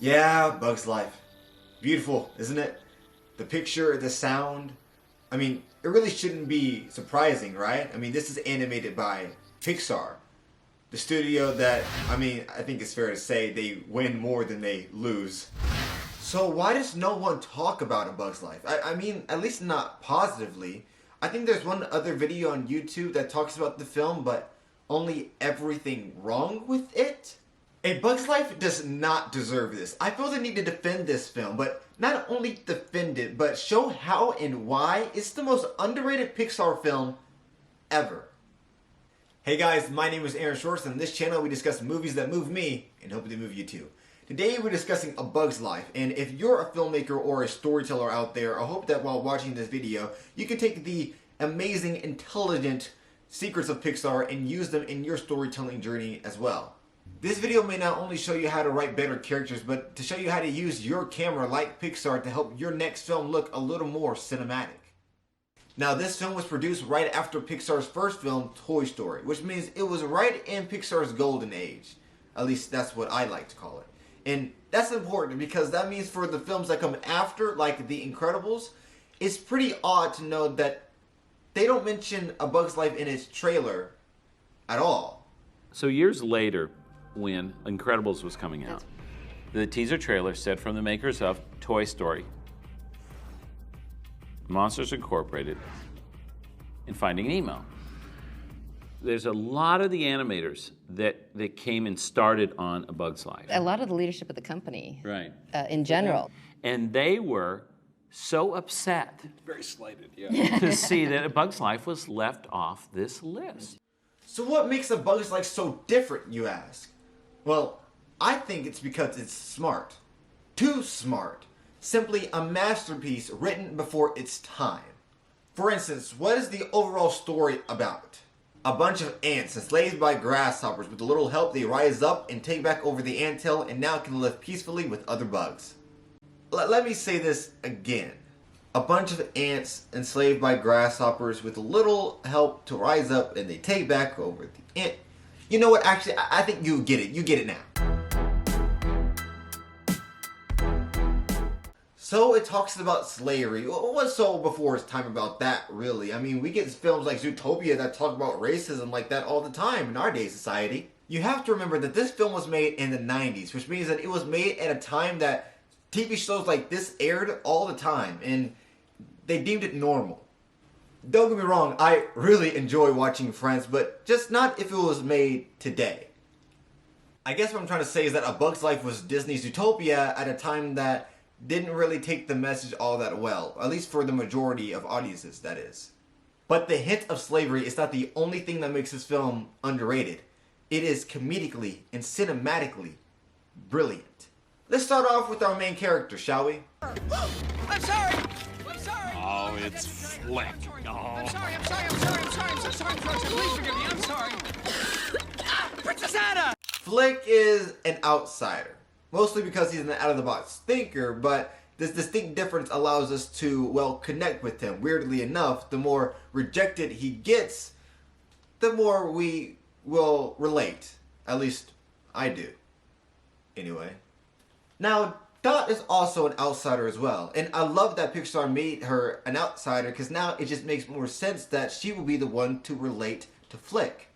Yeah, Bug's Life. Beautiful, isn't it? The picture, the sound. I mean, it really shouldn't be surprising, right? I mean, this is animated by Pixar. The studio that, I mean, I think it's fair to say they win more than they lose. So why does no one talk about A Bug's Life? I mean, at least not positively. I think there's one other video on YouTube that talks about the film, but only everything wrong with it. A Bug's Life does not deserve this. I feel the need to defend this film, but not only defend it, but show how and why it's the most underrated Pixar film ever. Hey guys, my name is Aaron Schwartz, and on this channel we discuss movies that move me, and hope they move you too. Today we're discussing A Bug's Life, and if you're a filmmaker or a storyteller out there, I hope that while watching this video, you can take the amazing, intelligent secrets of Pixar and use them in your storytelling journey as well. This video may not only show you how to write better characters, but to show you how to use your camera like Pixar to help your next film look a little more cinematic. Now, this film was produced right after Pixar's first film, Toy Story, which means it was right in Pixar's golden age. At least that's what I like to call it. And that's important because that means for the films that come after, like The Incredibles, it's pretty odd to know that they don't mention A Bug's Life in its trailer at all. So years later, when Incredibles was coming out, the teaser trailer said from the makers of Toy Story, Monsters Incorporated, and Finding Nemo. There's a lot of the animators that came and started on A Bug's Life. A lot of the leadership of the company, right, in general. And they were so upset, very slighted, yeah, to see that A Bug's Life was left off this list. So what makes A Bug's Life so different, you ask? Well, I think it's because it's smart. Too smart. Simply a masterpiece written before its time. For instance, what is the overall story about? A bunch of ants enslaved by grasshoppers. With a little help, they rise up and take back over the anthill and now can live peacefully with other bugs. Let me say this again. A bunch of ants enslaved by grasshoppers with a little help to rise up and they take back over the ant. You know what? Actually, I think you get it. You get it now. So it talks about slavery. What's so before its time about that, really? I mean, we get films like Zootopia that talk about racism like that all the time in our day society. You have to remember that this film was made in the 90s, which means that it was made at a time that TV shows like this aired all the time, and they deemed it normal. Don't get me wrong, I really enjoy watching Friends, but just not if it was made today. I guess what I'm trying to say is that A Bug's Life was Disney's Zootopia at a time that didn't really take the message all that well, at least for the majority of audiences, that is. But the hint of slavery is not the only thing that makes this film underrated. It is comedically and cinematically brilliant. Let's start off with our main character, shall we? I'm sorry! I'm sorry! Oh, it's Flick. Oh. I'm sorry, I'm so sorry, please forgive me, I'm sorry! Princess Anna! Flick is an outsider. Mostly because he's an out-of-the-box thinker, but this distinct difference allows us to, well, connect with him. Weirdly enough, the more rejected he gets, the more we will relate. At least, I do. Anyway. Now, Dot is also an outsider as well, and I love that Pixar made her an outsider because now it just makes more sense that she will be the one to relate to Flick.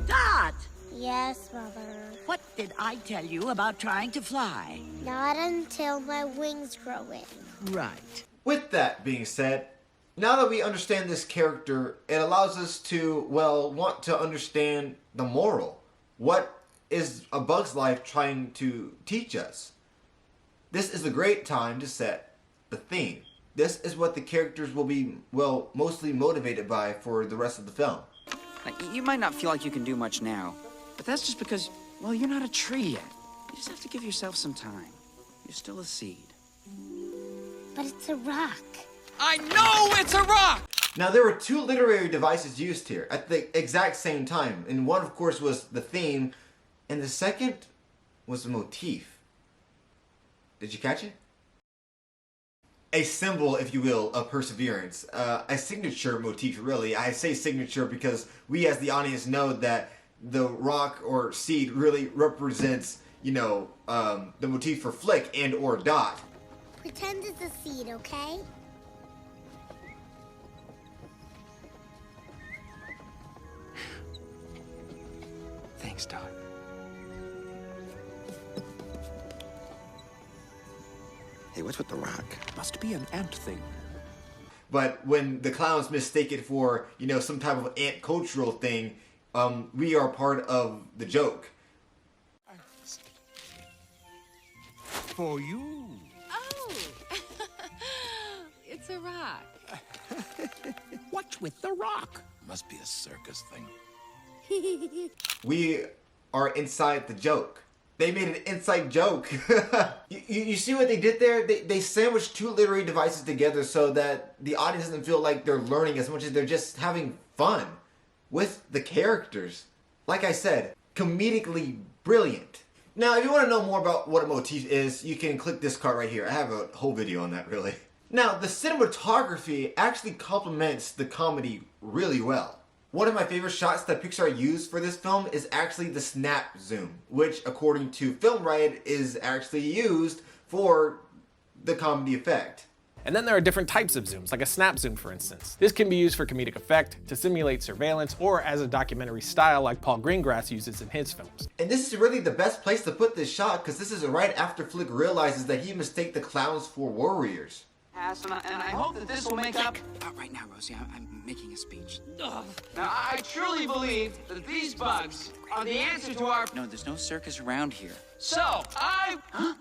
Dot! Yes, Mother. What did I tell you about trying to fly? Not until my wings grow in. Right. With that being said, now that we understand this character, it allows us to, well, want to understand the moral. What is A Bug's Life trying to teach us? This is a great time to set the theme. This is what the characters will be, well, mostly motivated by for the rest of the film. You might not feel like you can do much now, but that's just because, well, you're not a tree yet. You just have to give yourself some time. You're still a seed. But it's a rock. I know it's a rock! Now, there were two literary devices used here at the exact same time. And one, of course, was the theme, and the second was the motif. Did you catch it? A symbol, if you will, of perseverance. A signature motif, really. I say signature because we as the audience know that the rock or seed really represents you know, the motif for Flick and or Dot. Pretend it's a seed, okay? Thanks, Dot. Hey, what's with the rock? Must be an ant thing. But when the clowns mistake it for, you know, some type of ant cultural thing, we are part of the joke. For you. Oh, it's a rock. What's with the rock? Must be a circus thing. We are inside the joke. They made an inside joke. you see what they did there? They sandwiched two literary devices together so that the audience doesn't feel like they're learning as much as they're just having fun with the characters. Like I said, comedically brilliant. Now, if you want to know more about what a motif is, you can click this card right here. I have a whole video on that, really. Now, the cinematography actually complements the comedy really well. One of my favorite shots that Pixar used for this film is actually the snap zoom, which, according to Film Riot, is actually used for the comedy effect. And then there are different types of zooms, like a snap zoom, for instance. This can be used for comedic effect, to simulate surveillance, or as a documentary style like Paul Greengrass uses in his films. And this is really the best place to put this shot, because this is right after Flick realizes that he mistakes the clowns for warriors. And I hope that this will make up... right now, Rosie, I'm making a speech. Now, I truly believe that these bugs are the answer to our... No, there's no circus around here. So, Huh?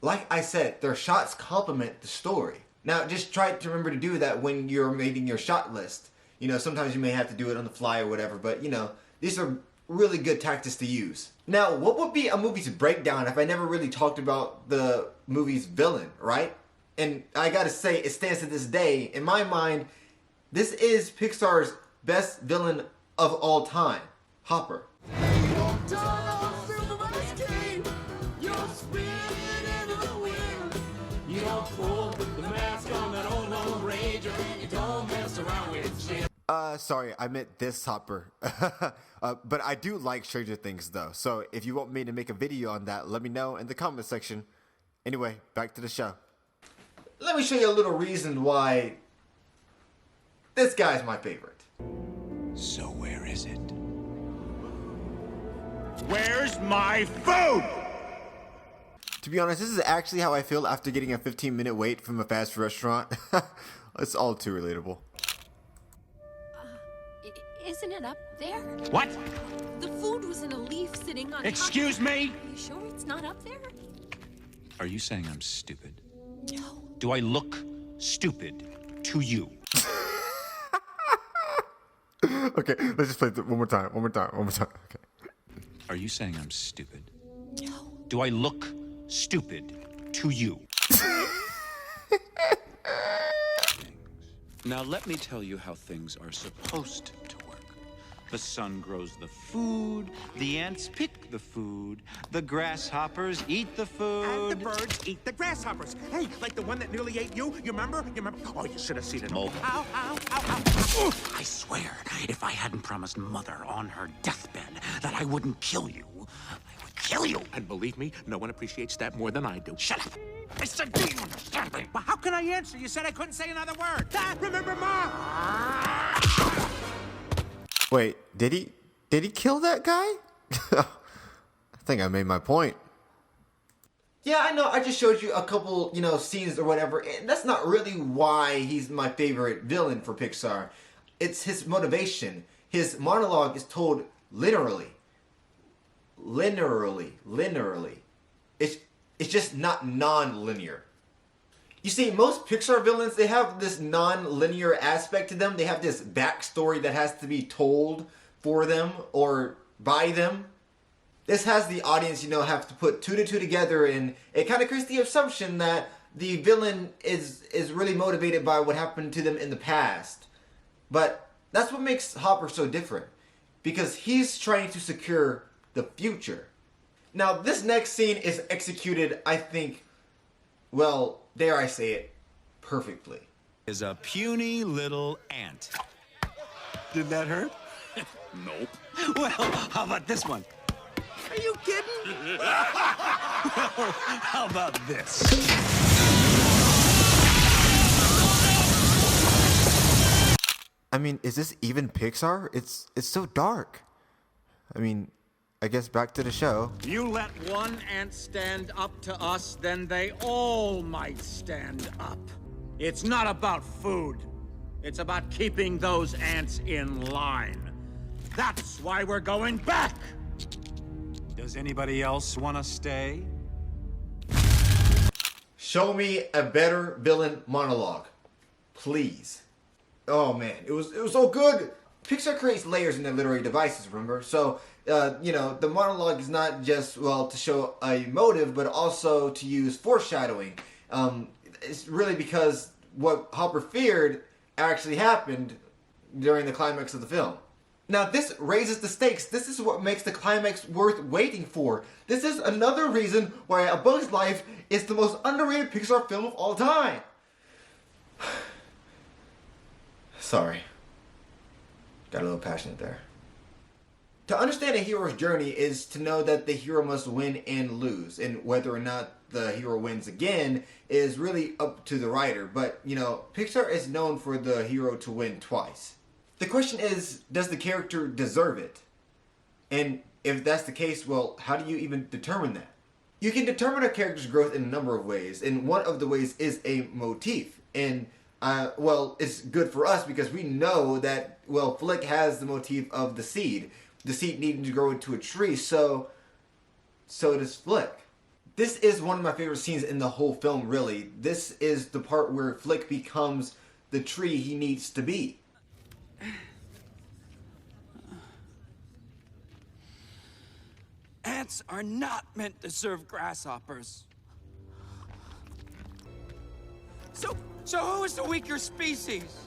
Like I said, their shots complement the story. Now, just try to remember to do that when you're making your shot list. You know, sometimes you may have to do it on the fly or whatever, but, you know, these are really good tactics to use. Now, what would be a movie's breakdown if I never really talked about the movie's villain, right? And I gotta say, it stands to this day. In my mind, this is Pixar's best villain of all time, Hopper. Sorry, I meant this Hopper. But I do like Stranger Things though, so if you want me to make a video on that, let me know in the comment section. Anyway, back to the show. Let me show you a little reason why this guy's my favorite. So where is it? Where's my food? To be honest, this is actually how I feel after getting a 15-minute wait from a fast food restaurant. It's all too relatable. Isn't it up there? What? The food was in a leaf sitting on Excuse me? Are you sure it's not up there? Are you saying I'm stupid? No. Do I look stupid to you? Okay, let's just play it one more time. Okay. Are you saying I'm stupid? No. Do I look stupid to you? Now let me tell you how things are supposed to work. The sun grows the food, the ants pick the food, the grasshoppers eat the food. And the birds eat the grasshoppers. Hey, like the one that nearly ate you. You remember? Oh, you should have seen it. Oh. Ow, ow, ow, ow. Ooh. I swear, if I hadn't promised Mother on her deathbed that I wouldn't kill you, I would kill you. And believe me, no one appreciates that more than I do. Shut up. I said, do you understand me? Well, how can I answer? You said I couldn't say another word. Remember, Mom? Wait, did he kill that guy? I think I made my point. Yeah, I know, I just showed you a couple, you know, scenes or whatever, and that's not really why he's my favorite villain for Pixar. It's his motivation. His monologue is told literally. Linearly. It's just not non-linear. You see, most Pixar villains, they have this non-linear aspect to them. They have this backstory that has to be told for them or by them. This has the audience, you know, have to put two to two together, and it kind of creates the assumption that the villain is really motivated by what happened to them in the past. But that's what makes Hopper so different, because he's trying to secure the future. Now, this next scene is executed, I think, well, dare I say it, perfectly. Is a puny little ant. Did that hurt? Nope. Well, how about this one? Are you kidding? Well, how about this? I mean, is this even Pixar? It's so dark. I mean, I guess back to the show. You let one ant stand up to us, then they all might stand up. It's not about food. It's about keeping those ants in line. That's why we're going back! Does anybody else want to stay? Show me a better villain monologue, please. Oh man, it was so good. Pixar creates layers in their literary devices, remember? So, you know, the monologue is not just, well, to show a motive, but also to use foreshadowing. It's really because what Hopper feared actually happened during the climax of the film. Now, this raises the stakes. This is what makes the climax worth waiting for. This is another reason why A Bug's Life is the most underrated Pixar film of all time. Sorry. Got a little passionate there. To understand a hero's journey is to know that the hero must win and lose, and whether or not the hero wins again is really up to the writer. But, you know, Pixar is known for the hero to win twice. The question is, does the character deserve it? And if that's the case, well, how do you even determine that? You can determine a character's growth in a number of ways, and one of the ways is a motif. And well, it's good for us because we know that, well, Flick has the motif of the seed needing to grow into a tree, so does Flick. This is one of my favorite scenes in the whole film, really. This is the part where Flick becomes the tree he needs to be. Ants are not meant to serve grasshoppers. So who is the weaker species?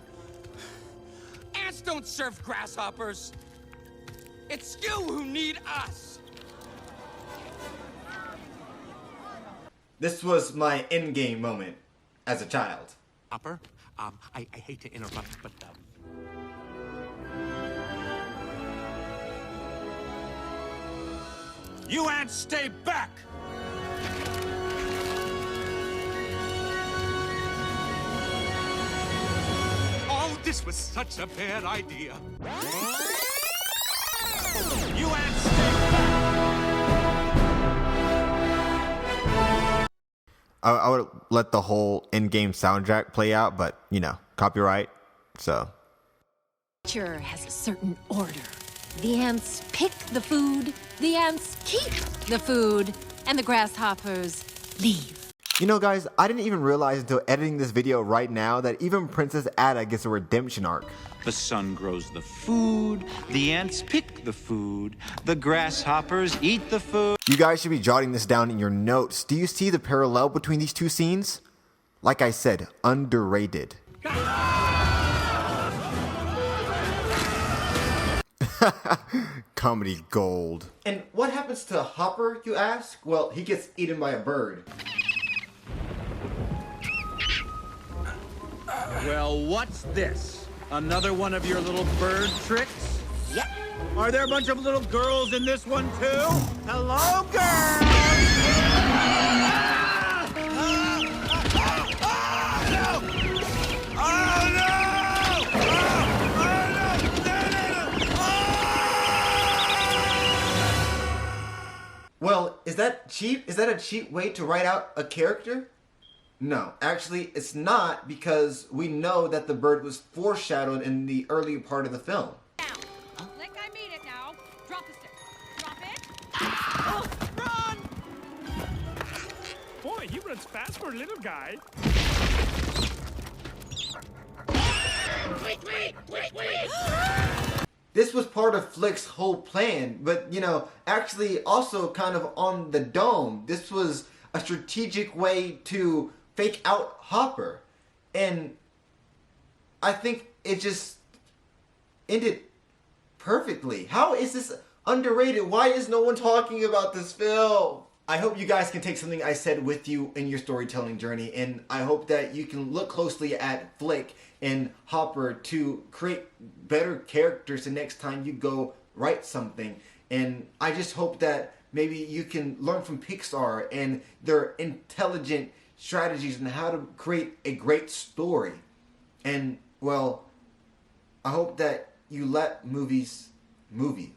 Ants don't serve grasshoppers. It's you who need us. This was my endgame moment as a child. Hopper, I hate to interrupt, but you ants stay back! Oh, this was such a bad idea. You ants stay back! I would let the whole in-game soundtrack play out, but, you know, copyright, so. Nature has a certain order. The ants pick the food, the ants keep the food, and the grasshoppers leave. You know, guys, I didn't even realize until editing this video right now that even Princess Ada gets a redemption arc. The sun grows the food, the ants pick the food, the grasshoppers eat the food. You guys should be jotting this down in your notes. Do you see the parallel between these two scenes? Like I said, underrated. Comedy gold. And what happens to Hopper, you ask? Well, he gets eaten by a bird. Well, what's this? Another one of your little bird tricks? Yep. Are there a bunch of little girls in this one, too? Hello, girls! Well, is that cheap? Is that a cheap way to write out a character? No, actually it's not, because we know that the bird was foreshadowed in the earlier part of the film. Like I mean it now. Drop the stick. Drop it. Oh, run! Boy, he runs fast for a little guy. This was part of Flick's whole plan, but, you know, actually also kind of on the dome. This was a strategic way to fake out Hopper. And I think it just ended perfectly. How is this underrated? Why is no one talking about this film? I hope you guys can take something I said with you in your storytelling journey, and I hope that you can look closely at Flick and Hopper to create better characters the next time you go write something. And I just hope that maybe you can learn from Pixar and their intelligent strategies and how to create a great story. And, well, I hope that you let movies movie.